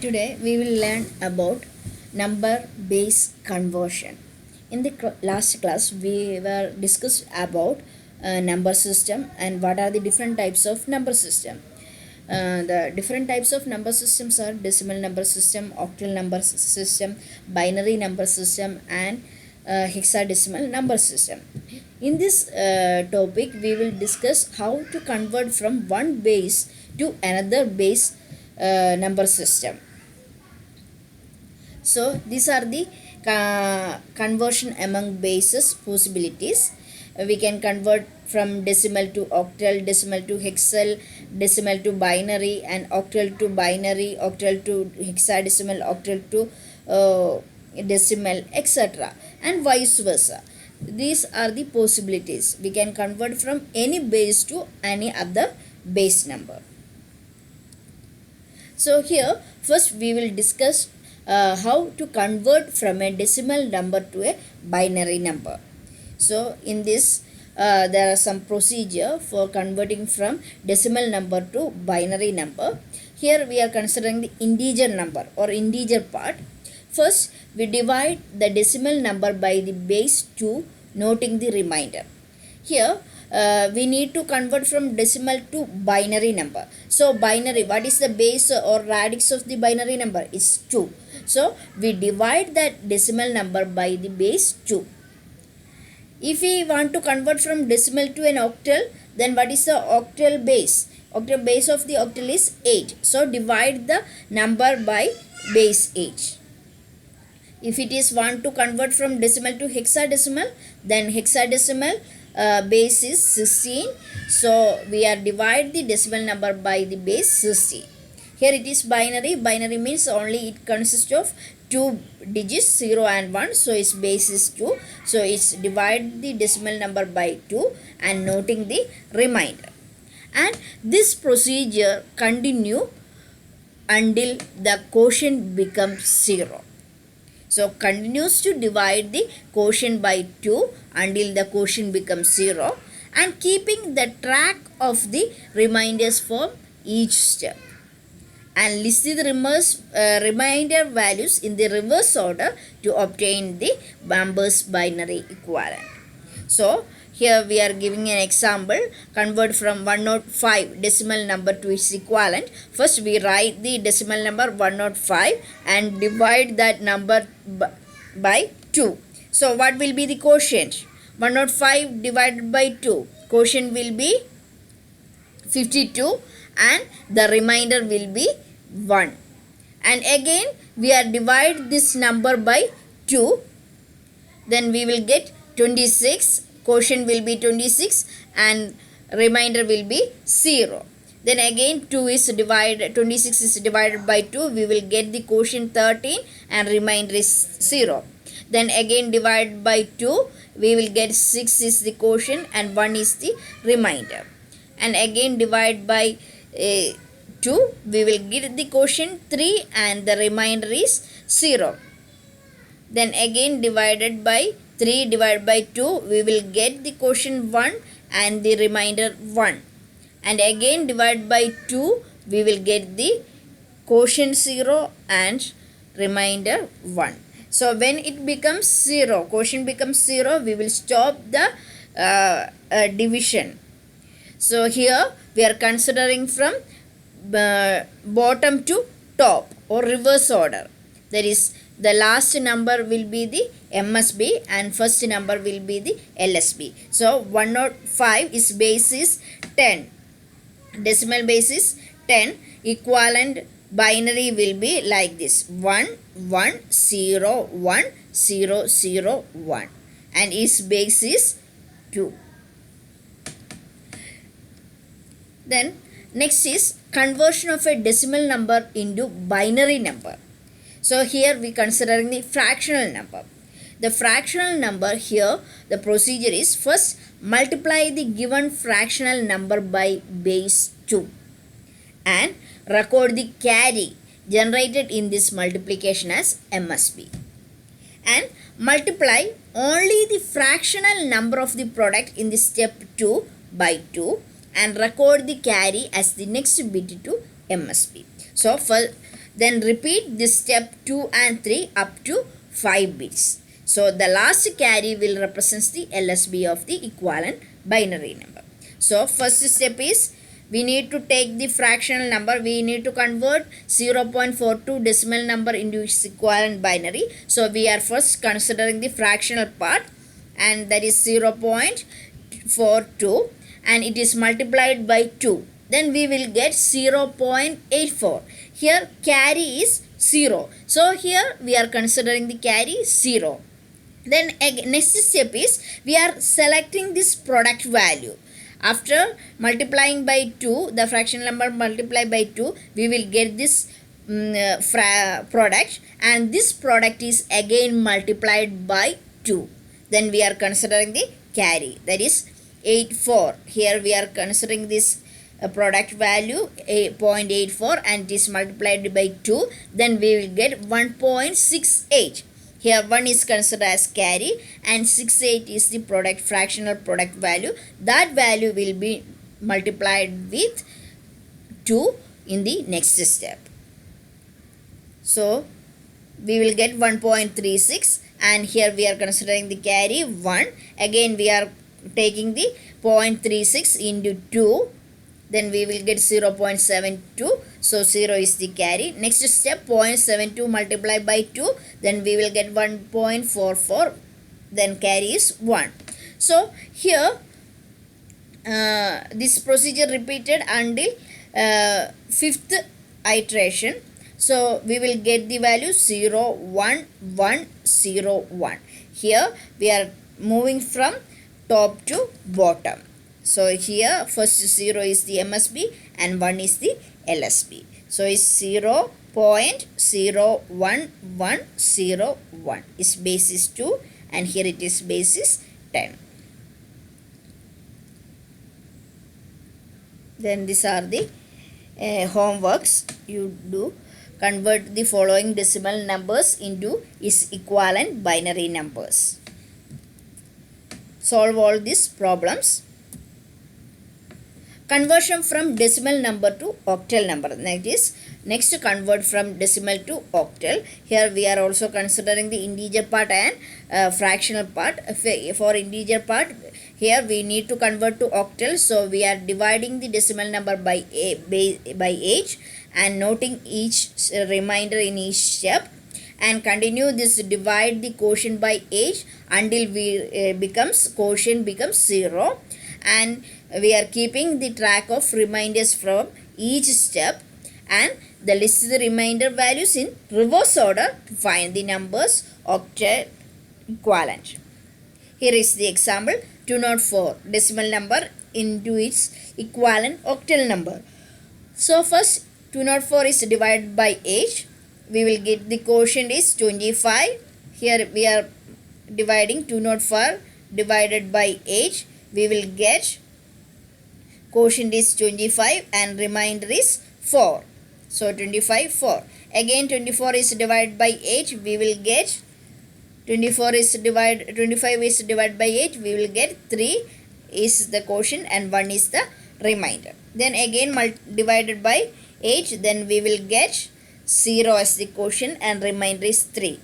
Today we will learn about number base conversion. In the last class we were discussed about number system and what are the different types of number system. The different types of number systems are decimal number system, octal number system, binary number system, and hexadecimal number system. In this topic we will discuss how to convert from one base to another base number system. So these are the conversion among bases possibilities. We can convert from decimal to octal, decimal to hexal, decimal to binary, and octal to binary, octal to hexadecimal, octal to decimal, etc. and vice versa. These are the possibilities. We can convert from any base to any other base number. So here first we will discuss how to convert from a decimal number to a binary number. So in this there are some procedure for converting from decimal number to binary number. Here we are considering the integer number or integer part. First we divide the decimal number by the base 2, noting the remainder. Here we need to convert from decimal to binary number. So binary, what is the base or radix of the binary number? Is 2. So we divide that decimal number by the base 2. If we want to convert from decimal to an octal, then what is the octal base? Octal base of the octal is 8. So divide the number by base 8. If it is want to convert from decimal to hexadecimal, then hexadecimal base is 16. So we are divide the decimal number by the base 16. Here it is binary. Binary means only it consists of two digits, 0 and 1. So its base is 2. So it's divide the decimal number by 2 and noting the remainder. And this procedure continue until the quotient becomes 0. So continues to divide the quotient by 2 until the quotient becomes 0 and keeping the track of the remainders for each step. And list the remainder values in the reverse order to obtain the numbers binary equivalent. So here we are giving an example. Convert from 105 decimal number to its equivalent. First we write the decimal number 105 and divide that number by 2. So what will be the quotient? 105 divided by 2. Quotient will be 52 and the remainder will be 1. And again we are divide this number by 2. Then we will get 26. Quotient will be 26 and remainder will be 0. Then again 26 is divided by 2. We will get the quotient 13 and remainder is 0. Then again divide by 2. We will get 6 is the quotient and 1 is the remainder. And again divide by 2. We will get the quotient 3 and the remainder is 0. Then again divided by 3 divided by 2, we will get the quotient 1 and the remainder 1. And again divided by 2, we will get the quotient 0 and remainder 1. So when it becomes 0, quotient becomes 0, we will stop the division. So here we are considering from bottom to top or reverse order. That is, the last number will be the MSB and first number will be the LSB. So 105 is base is 10. Decimal base is 10. Equivalent binary will be like this: 1 1 0 1 0 0 1 and its base is 2. Then next is conversion of a decimal number into binary number. So here we considering the fractional number. The fractional number here, the procedure is first multiply the given fractional number by base 2 and record the carry generated in this multiplication as MSB. And multiply only the fractional number of the product in the step 2 by 2 and record the carry as the next bit to MSB. So for Then repeat this step 2 and 3 up to 5 bits. So the last carry will represent the LSB of the equivalent binary number. So first step is we need to take the fractional number. We need to convert 0.42 decimal number into its equivalent binary. So we are first considering the fractional part, and that is 0.42, and it is multiplied by 2. Then we will get 0.84. Here carry is 0. So here we are considering the carry 0. Then next step is we are selecting this product value. After multiplying by 2, the fractional number multiplied by 2, we will get this product, and this product is again multiplied by 2. Then we are considering the carry, that is 84. Here we are considering this product value 0.84, and it is multiplied by 2. Then we will get 1.68. Here 1 is considered as carry and 68 is the product fractional product value. That value will be multiplied with 2 in the next step. So we will get 1.36, and here we are considering the carry 1. Again we are taking the 0.36 into 2. Then we will get 0.72. So 0 is the carry. Next step 0.72 multiplied by 2. Then we will get 1.44. Then carry is 1. So here this procedure repeated until 5th iteration. So we will get the value 0, 1, 1, 0, 1. Here we are moving from top to bottom. So here first 0 is the MSB and 1 is the LSB. So it's 0.01101 is basis 2, and here it is basis 10. Then these are the homeworks you do. Convert the following decimal numbers into its equivalent binary numbers. Solve all these problems. Conversion from decimal number to octal number. That is, next convert from decimal to octal. Here we are also considering the integer part and fractional part. For integer part, here we need to convert to octal. So we are dividing the decimal number by age and noting each remainder in each step, and continue this divide the quotient by age until quotient becomes 0, and we are keeping the track of reminders from each step, and the list the remainder values in reverse order to find the numbers octal equivalent. Here is the example: 204 decimal number into its equivalent octal number. So first 204 is divided by age. We will get the quotient is 25. Here we are dividing 204 divided by age. We will get quotient is 25 and remainder is 4. So 25, 4. Again 24 is divided by age. We will get 25 is divided by 8. We will get 3 is the quotient and 1 is the remainder. Then again divided by age. Then we will get 0 as the quotient and remainder is 3.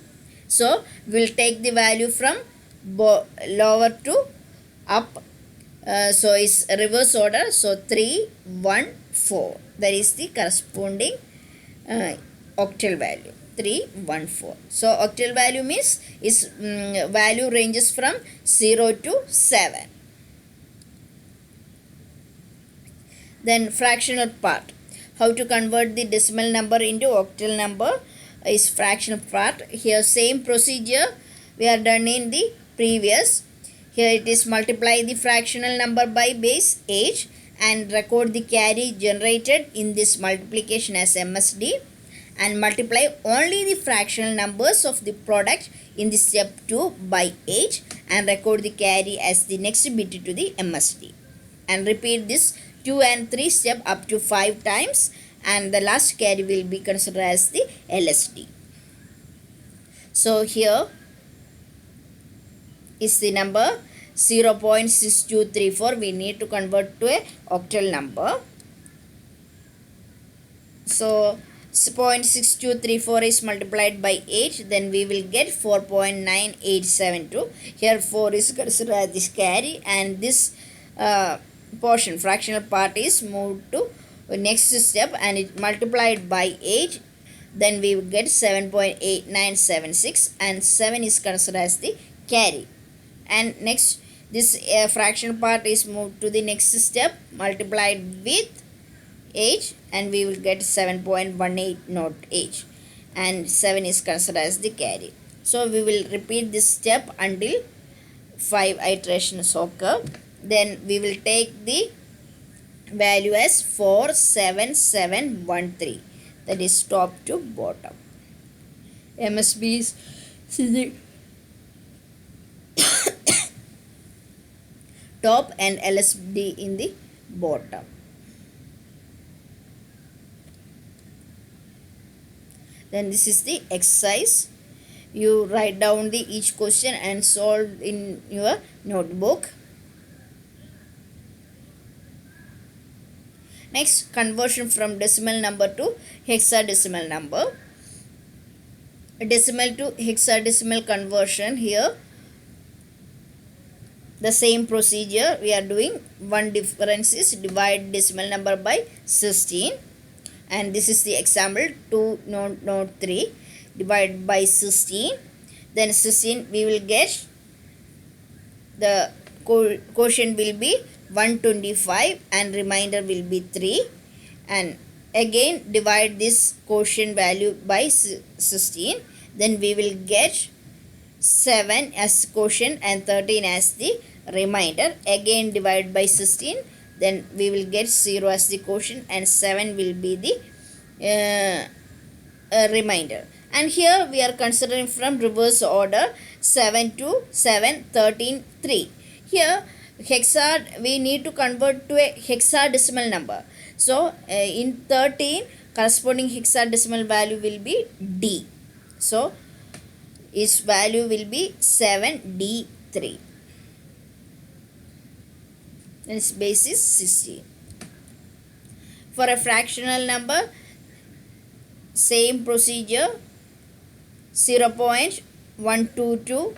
So we will take the value from lower to up. So it's reverse order. So 3, 1, 4. That is the corresponding octal value. 3, 1, 4. So octal value means is value ranges from 0 to 7. Then fractional part. How to convert the decimal number into octal number is fractional part. Here same procedure we are done in the previous. Here it is multiply the fractional number by base age and record the carry generated in this multiplication as MSD, and multiply only the fractional numbers of the product in the step 2 by age and record the carry as the next bit to the MSD, and repeat this 2 and 3 step up to 5 times, and the last carry will be considered as the LSD. So here is the number 0.6234. We need to convert to a octal number. So 0.6234 is multiplied by 8, then we will get 4.9872. Here 4 is considered as this carry, and this portion, fractional part, is moved to next step and it multiplied by 8, then we will get 7.8976, and 7 is considered as the carry. And next, this fractional part is moved to the next step, multiplied with 8, and we will get 7.1808, and 7 is considered as the carry. So we will repeat this step until 5 iterations occur. Then we will take the value as 47713, that is top to bottom. MSB is sitting top and LSD in the bottom. Then this is the exercise. You write down the each question and solve in your notebook. Next, conversion from decimal number to hexadecimal number. Decimal to hexadecimal conversion, here the same procedure we are doing. One difference is divide decimal number by 16, and this is the example 203 divided by 16. Then 16 we will get the quotient will be 125 and remainder will be 3, and again divide this quotient value by 16, then we will get 7 as quotient and 13 as the remainder. Again divide by 16, then we will get 0 as the quotient and 7 will be the remainder. And here we are considering from reverse order, 7 to 7, 13, 3. Here we need to convert to a hexadecimal number. So in 13, corresponding hexadecimal value will be D. So its value will be 7D3. And its base is 16. For a fractional number, same procedure, 0.122.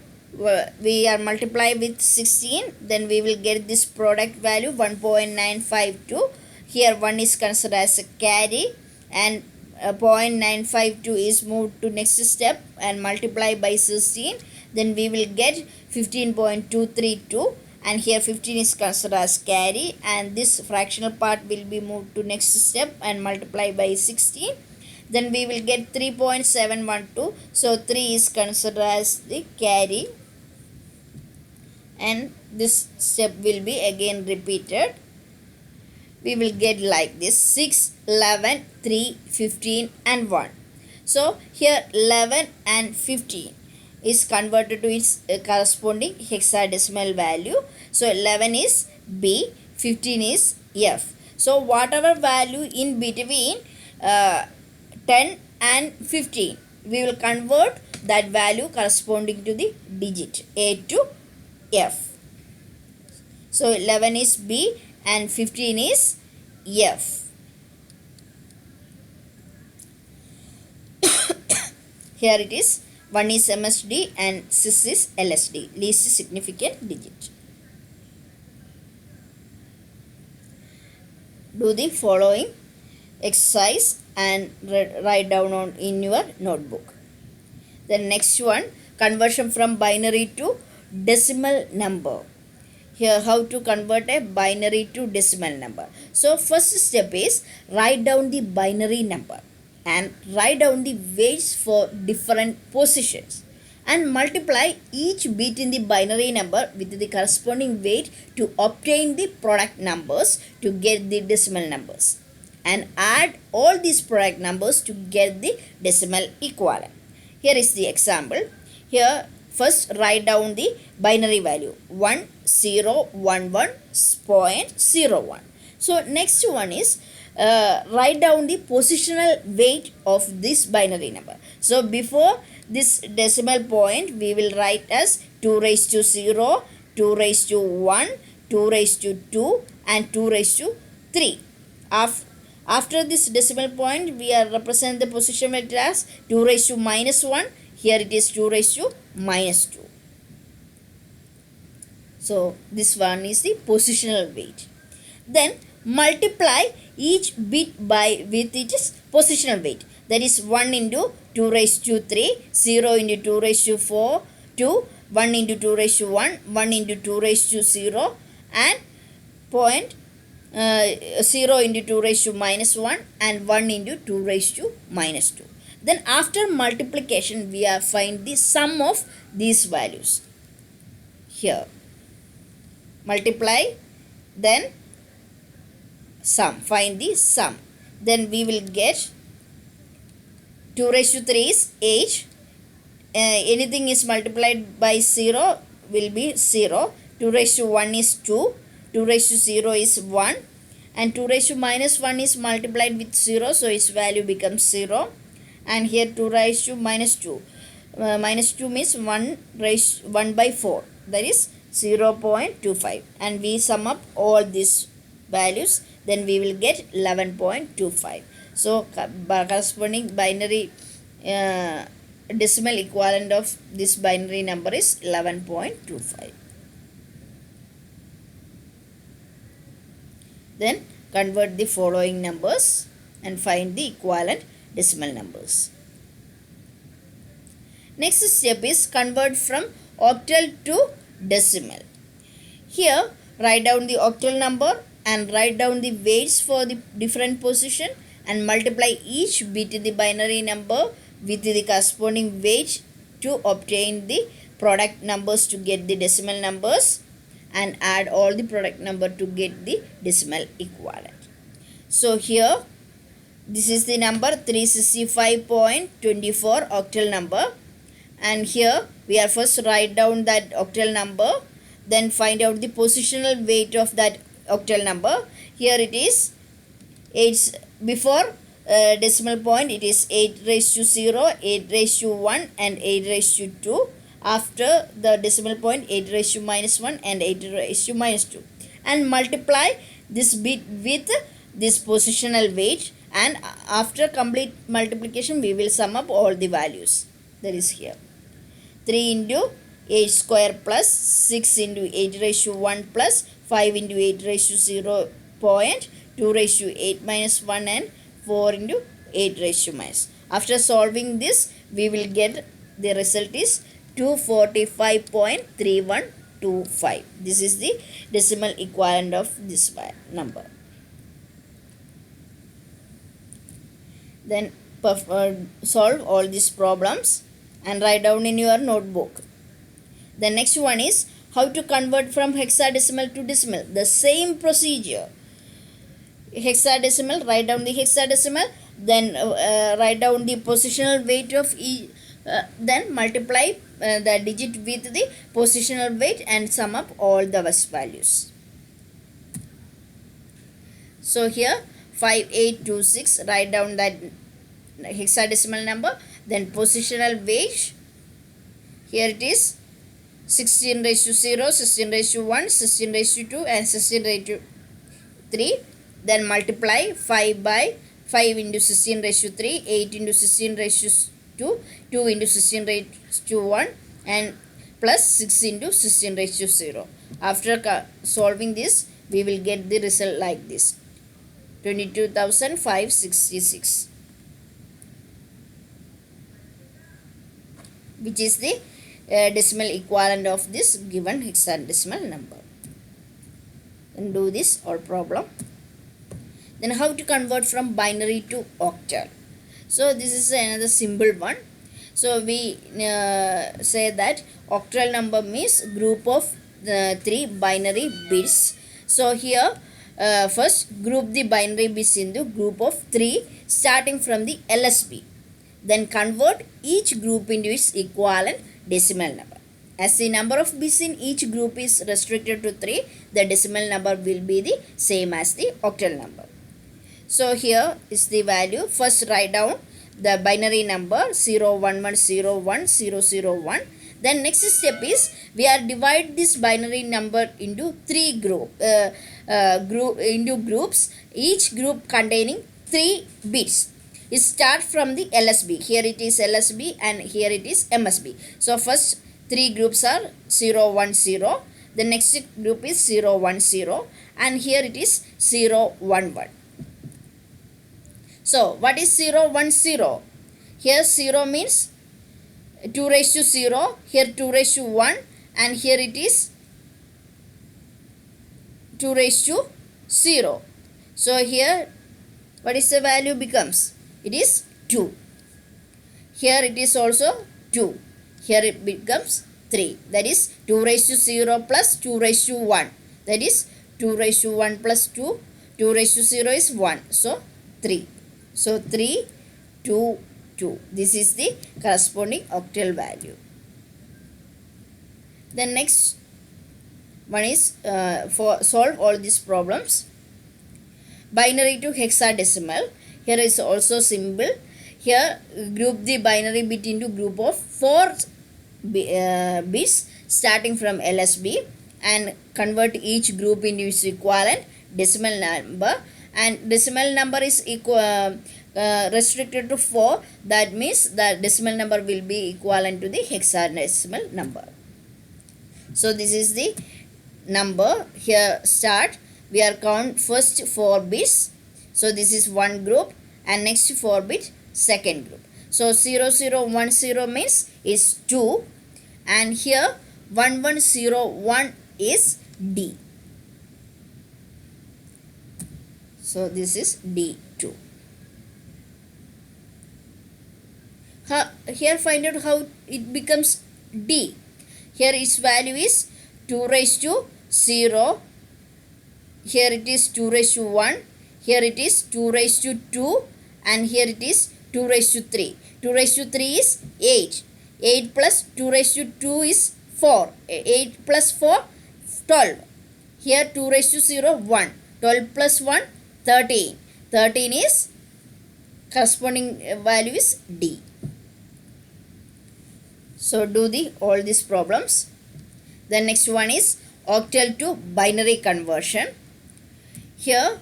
We are multiply with 16, then we will get this product value 1.952. Here 1 is considered as a carry, and 0.952 is moved to next step and multiply by 16, then we will get 15.232, and here 15 is considered as carry, and this fractional part will be moved to next step and multiply by 16, then we will get 3.712. So 3 is considered as the carry, and this step will be again repeated. We will get like this: 6, 11, 3, 15 and 1. So here 11 and 15 is converted to its corresponding hexadecimal value. So 11 is B, 15 is F. So whatever value in between 10 and 15, we will convert that value corresponding to the digit A to F. So 11 is B and 15 is F. Here it is, 1 is MSD and 6 is LSD, least significant digit. Do the following exercise and write down in your notebook. The next one, conversion from binary to decimal number. Here how to convert a binary to decimal number. So first step is write down the binary number and write down the weights for different positions and multiply each bit in the binary number with the corresponding weight to obtain the product numbers to get the decimal numbers, and add all these product numbers to get the decimal equivalent. Here is the example. Here first write down the binary value 1011.01. So next one is write down the positional weight of this binary number. So before this decimal point, we will write as 2 raised to 0, 2 raised to 1, 2 raised to 2 and 2 raised to 3. After this decimal point, we are represent the position vector as 2 raised to minus 1. Here it is 2 raised to minus 2. So this one is the positional weight. Then multiply each bit by with its positional weight. That is 1 into 2 raised to 3, 0 into 2 raised to 4, 2, 1 into 2 raised to 1, 1 into 2 raised to 0, and 0 into 2 raised to minus 1 and 1 into 2 raised to minus 2. Then after multiplication, we are find the sum of these values. Here, multiply, then sum, find the sum. Then we will get 2 raised to 3 is 8. Anything is multiplied by 0 will be 0. 2 raised to 1 is 2. 2 raised to 0 is 1. And 2 raised to minus 1 is multiplied with 0. So its value becomes 0. And here 2 raised to minus 2. Minus 2 means 1 by 4. That is 0.25. And we sum up all these values. Then we will get 11.25. So corresponding binary decimal equivalent of this binary number is 11.25. Then convert the following numbers and find the equivalent decimal numbers. Next step is convert from octal to decimal. Here write down the octal number and write down the weights for the different position and multiply each bit in the binary number with the corresponding weight to obtain the product numbers to get the decimal numbers, and add all the product number to get the decimal equivalent. So here this is the number 365.24 octal number, and here we are first write down that octal number, then find out the positional weight of that octal number. Here it is 8 before decimal point, it is 8 raised to 0, 8 raised to 1 and 8 raised to 2. After the decimal point, 8 raised to minus 1 and 8 raised to minus 2. And multiply this bit with this positional weight, and after complete multiplication we will sum up all the values. That is here 3 into 8 square plus 6 into 8 raised to 1 plus 5 into 8 raised to 0 point 2 raised to 8 minus 1 and 4 into 8 raised to minus. After solving this, we will get the result is 245.3125. This is the decimal equivalent of this number. Then solve all these problems and write down in your notebook. The next one is how to convert from hexadecimal to decimal. The same procedure. Hexadecimal, write down the hexadecimal, then write down the positional weight of each, then multiply the digit with the positional weight and sum up all the values. So here 5826, write down that hexadecimal number, then positional weight. Here it is 16 raised to 0, 16 raised to 1, 16 raised to 2 and 16 raised to 3. Then multiply 5 by 5 into 16 raised to 3, 8 into 16 raised to 2, 2 into 16 raised to 1 and plus 6 into 16 raised to 0. After solving this, we will get the result like this, 22,566, which is the decimal equivalent of this given hexadecimal number. And do this or problem. Then how to convert from binary to octal. So this is another simple one. So we say that octal number means group of 3 binary bits. So here first group the binary bits into group of 3 starting from the LSB. Then convert each group into its equivalent decimal number. As the number of bits in each group is restricted to 3, the decimal number will be the same as the octal number. So here is the value. First write down the binary number 011010001. Then next step is we are divide this binary number into 3 groups. Each group containing 3 bits. It start from the LSB. Here it is LSB and here it is MSB. So first 3 groups are 0, 1, 0. The next group is 0, 1, 0 and here it is 0, 1, 1. So what is 0, 1, 0? Here 0 means 2 raised to 0, here 2 raised to 1 and here it is 2 raised to 0. So here what is the value becomes? It is 2. Here it is also 2. Here it becomes 3. That is 2 raised to 0 plus 2 raised to 1. That is 2 raised to 1 plus 2. 2 raised to 0 is 1. So 3. So 3, 2, 2. This is the corresponding octal value. The next one is for solve all these problems. Binary to hexadecimal. Here is also simple. Here group the binary bit into group of 4 bits starting from LSB and convert each group into its equivalent decimal number, and decimal number is restricted to 4. That means the decimal number will be equivalent to the hexadecimal number. So this is the number. Here start, we are count first 4 bits. So this is one group and next 4 bit second group. So 0, 0, 1, 0 means is 2 and here 1, 1, 0, 1 is D. So this is D2. Here find out how it becomes D. Here its value is 2 raised to 0. Here it is 2 raised to 1. Here it is 2 raised to 2. And here it is 2 raised to 3. 2 raised to 3 is 8. 8 plus 2 raised to 2 is 4. 8 plus 4, 12. Here 2 raised to 0, 1. 12 plus 1, 13. 13 is corresponding value is D. So do all these problems. The next one is octal to binary conversion. Here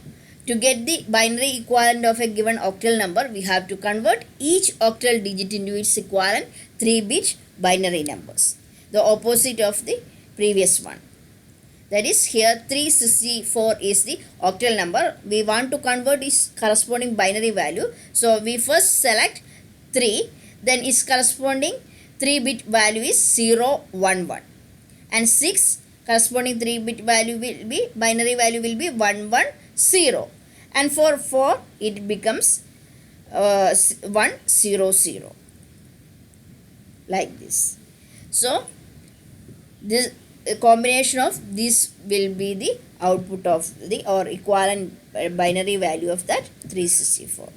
to get the binary equivalent of a given octal number, we have to convert each octal digit into its equivalent 3-bit binary numbers. The opposite of the previous one. That is here 364 is the octal number. We want to convert its corresponding binary value. So we first select 3. Then its corresponding 3-bit value is 0, 1, 1. And 6 corresponding 3-bit value will be, binary value will be 1, 1, 0. And for 4 it becomes 1, 0, 0. Like this. So this combination of this will be the output of the or equivalent binary value of that 364.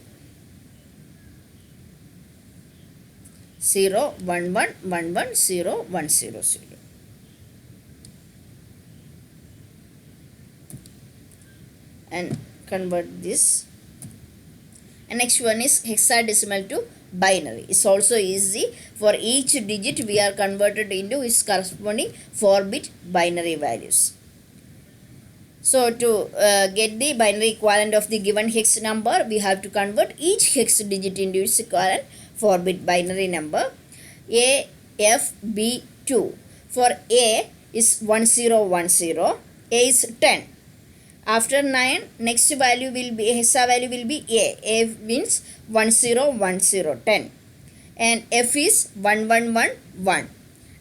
0, 1, 1, 1, 1, 0, 1, 0, 0. And convert this. And next one is hexadecimal to binary. It's also easy. For each digit we are converted into its corresponding 4-bit binary values. So to get the binary equivalent of the given hex number, we have to convert each hex digit into its equivalent 4-bit binary number. A, F, B, 2. For A is 1010. A is 10. After 9, next value will be, hexa value will be A. A means 1010, 10. And F is 1111.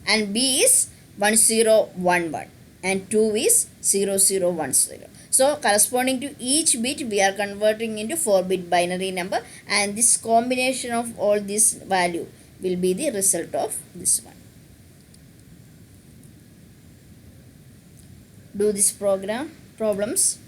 And B is 1011. And 2 is 0010. So corresponding to each bit we are converting into 4-bit binary number, and this combination of all this value will be the result of this one. Do this problems.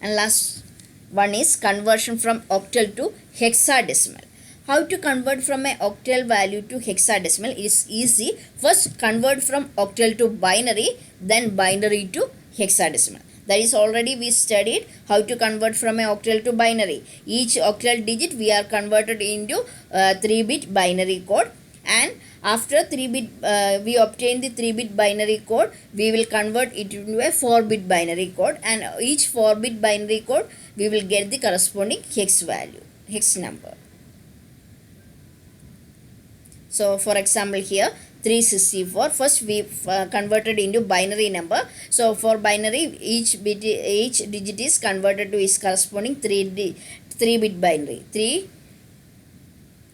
And last one is conversion from octal to hexadecimal. How to convert from a octal value to hexadecimal is easy. First convert from octal to binary, then binary to hexadecimal. That is already we studied how to convert from a octal to binary. Each octal digit we are converted into 3-bit binary code, and after 3-bit we obtain the 3-bit binary code, we will convert it into a 4-bit binary code, and each 4-bit binary code we will get the corresponding hex value, hex number. So for example here 364, first we converted into binary number. So for binary, each digit is converted to its corresponding 3 bit binary, 3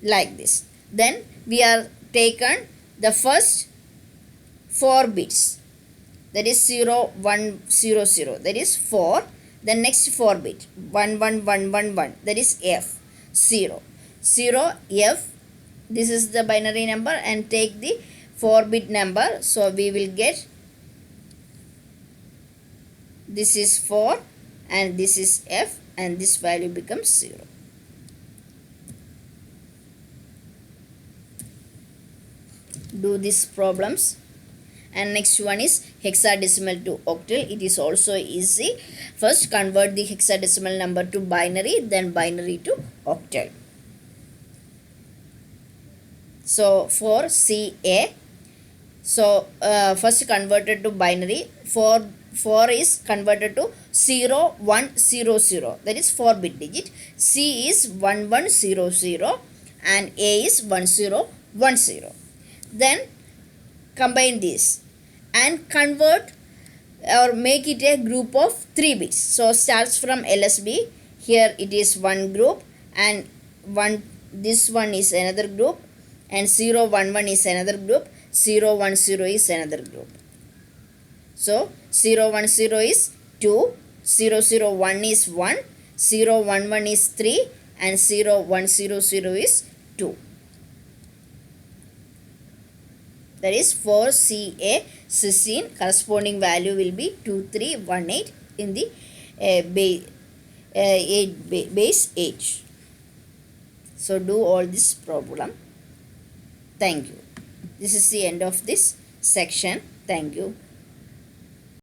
like this. Then we are taken the first 4 bits, that is 0 1 0 0, that is 4. The next 4 bit 1 1 1 1 1, that is F 0 0 F. This is the binary number, and take the 4 bit number. So we will get, this is 4 and this is F, and this value becomes 0. Do these problems. And next one is hexadecimal to octal. It is also easy. First convert the hexadecimal number to binary, then binary to octal. So for CA, so first converted to binary, 4 is converted to 0 1 0 0, that is 4 bit digit. C is 1 1 0 0 and A is 1 0 1 0. Then combine this and convert or make it a group of 3 bits. So starts from LSB. Here it is one group, and this one is another group, and 0 1 1 is another group, 0 1 0 is another group. So 0 1 0 is 2, 0 0 1 is 1, 0 1 1 is 3, and 0 1 0 0 is 2. That is for CA 16, corresponding value will be 2318 in the base age. So do all this problem. Thank you. This is the end of this section. Thank you.